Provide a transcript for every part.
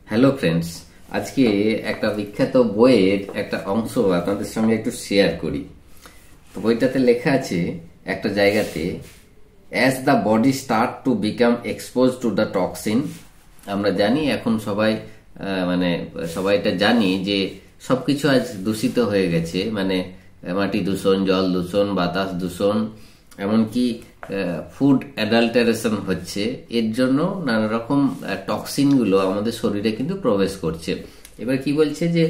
Hello friends, আজকে একটা বিখ্যাত বইয়ের একটা অংশ আপনাদের সঙ্গে একটু শেয়ার করি। তো বইটাতে লেখা আছে একটা জায়গাতে, as the body start to become expose to the toxin. আমরা জানি এখন সবাই এটা জানি যে সবকিছু আজ দূষিত হয়ে গেছে, মানে মাটি দূষণ, জল দূষণ, বাতাস দূষণ, এমনকি ফুড অ্যাডাল্টারেশন হচ্ছে। এর জন্য নানা রকম টক্সিনগুলো আমাদের শরীরে কিন্তু প্রবেশ করছে। এবার কি বলছে যে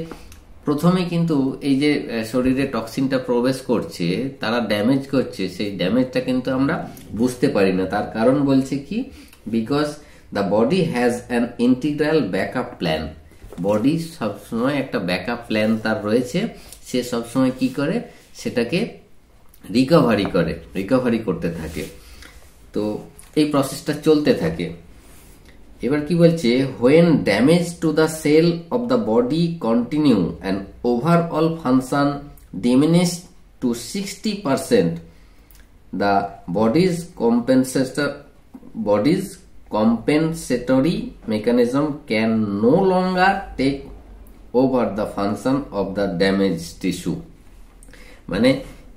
প্রথমে কিন্তু এই যে শরীরে টক্সিনটা প্রবেশ করছে, তারা ড্যামেজ করছে, সেই ড্যামেজটা কিন্তু আমরা বুঝতে পারি না। তার কারণ বলছে কি, because the body has an integral backup plan. Body সবসময় একটা ব্যাকআপ প্ল্যান তার রয়েছে, সে সবসময় কি করে, সেটাকে রিকভারি করতে থাকে। তো এই প্রসেসটা চলতে থাকে। এবার কি বলছে, when damage to the cell of the body continue and overall function diminish to 60%, the body's compensatory mechanism can no longer take over the function of the damaged tissue। মানে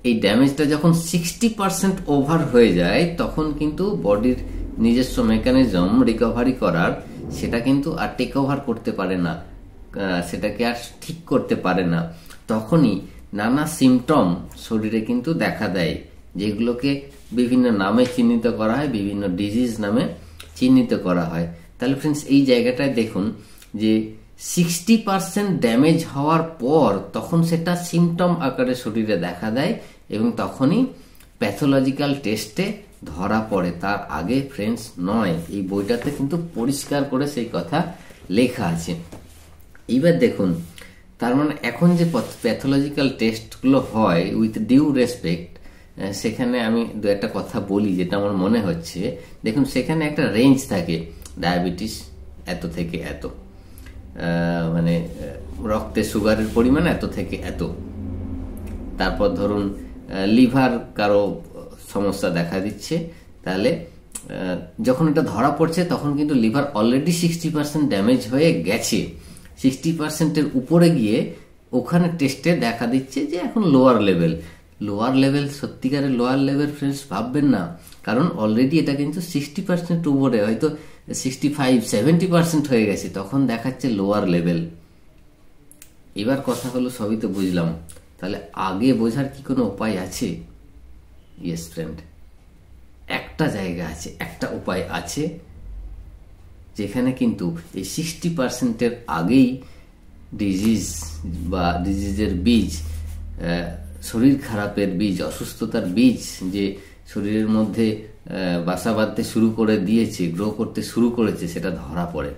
এই ড্যামেজটা যখন 60% ওভার হয়ে যায়, তখন কিন্তু বডির নিজস্ব মেকানিজম রিকভারি করার, সেটা কিন্তু আর টেক ওভার করতে পারে না, সেটাকে আর ঠিক করতে পারে না। তখনই নানা সিমটম শরীরে কিন্তু দেখা দেয়, যেগুলোকে বিভিন্ন নামে চিহ্নিত করা হয়, বিভিন্ন ডিজিজ নামে চিহ্নিত করা হয়। তাহলে ফ্রেন্ডস, এই জায়গাটায় দেখুন যে 60% ড্যামেজ হওয়ার পর তখন সেটা সিমটম আকারে শরীরে দেখা দেয়, এবং তখনই প্যাথোলজিক্যাল টেস্টে ধরা পড়ে, তার আগে ফ্রেন্ডস নয়। এই বইটাতে কিন্তু পরিষ্কার করে সেই কথা লেখা আছে। এইবার দেখুন, তার মানে এখন যে প্যাথোলজিক্যাল টেস্টগুলো হয় উইথ ডিউ রেসপেক্ট, সেখানে আমি দু একটা কথা বলি যেটা আমার মনে হচ্ছে। দেখুন, সেখানে একটা রেঞ্জ থাকে, ডায়াবেটিস এত থেকে এত, মানে রক্তে সুগারের পরিমাণ এত থেকে এত। তারপর ধরুন লিভার কারো সমস্যা দেখা দিচ্ছে, তাহলে যখন এটা ধরা পড়ছে তখন কিন্তু লিভার অলরেডি 60% ড্যামেজ হয়ে গেছে। 60%-এর উপরে গিয়ে ওখানে টেস্টে দেখা দিচ্ছে যে এখন লোয়ার লেভেল, সত্যিকারের লোয়ার লেভেল ফ্রেন্ডস ভাববেন না, কারণ অলরেডি এটা কিন্তু 60% উপরে, হয়তো 65-70% হয়ে গেছে, তখন দেখাচ্ছে লোয়ার লেভেল। এবার কথা হলো, সবই তো বুঝলাম, তাহলে আগে বোঝার কি কোনো উপায় আছে? ইয়েস ফ্রেন্ড, একটা জায়গা আছে, একটা উপায় আছে, যেখানে কিন্তু এই 60%-এর আগেই ডিজিজ বা ডিজিজের বীজ, শরীর খারাপের বীজ, অসুস্থতার বীজ যে শরীরের মধ্যে বাসা বাঁধতে শুরু করে দিয়েছে, গ্রো করতে শুরু করেছে, সেটা ধরা পড়ে।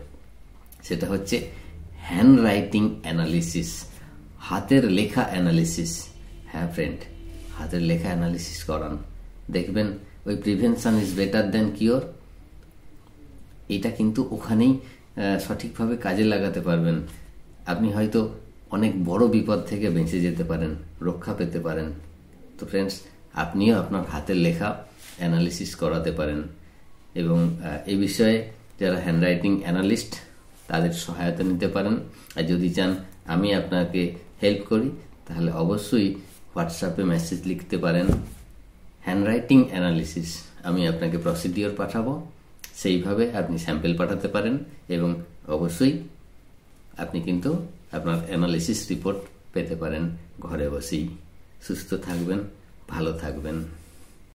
সেটা হচ্ছে হ্যান্ড রাইটিং অ্যানালিসিস, হাতের লেখা অ্যানালিসিস। হ্যাঁ ফ্রেন্ড, হাতের লেখা অ্যানালিসিস করান, দেখবেন ওই prevention is better then cure. এটা কিন্তু ওখানেই সঠিকভাবে কাজে লাগাতে পারবেন। আপনি হয়তো অনেক বড় বিপদ থেকে বেঁচে যেতে পারেন, রক্ষা পেতে পারেন। তো ফ্রেন্ডস, আপনিও আপনার হাতের লেখা অ্যানালিসিস করাতে পারেন, এবং এই বিষয়ে যারা হ্যান্ডরাইটিং অ্যানালিস্ট তাদের সহায়তা নিতে পারেন। আর যদি চান আমি আপনাকে হেল্প করি, তাহলে অবশ্যই হোয়াটসঅ্যাপে মেসেজ লিখতে পারেন, হ্যান্ডরাইটিং অ্যানালিসিস। আমি আপনাকে প্রসিডিওর পাঠাবো, সেইভাবে আপনি স্যাম্পল পাঠাতে পারেন, এবং অবশ্যই আপনি কিন্তু আপনার অ্যানালিসিস রিপোর্ট পেতে পারেন ঘরে বসেই। সুস্থ থাকবেন, ভালো থাকবেন।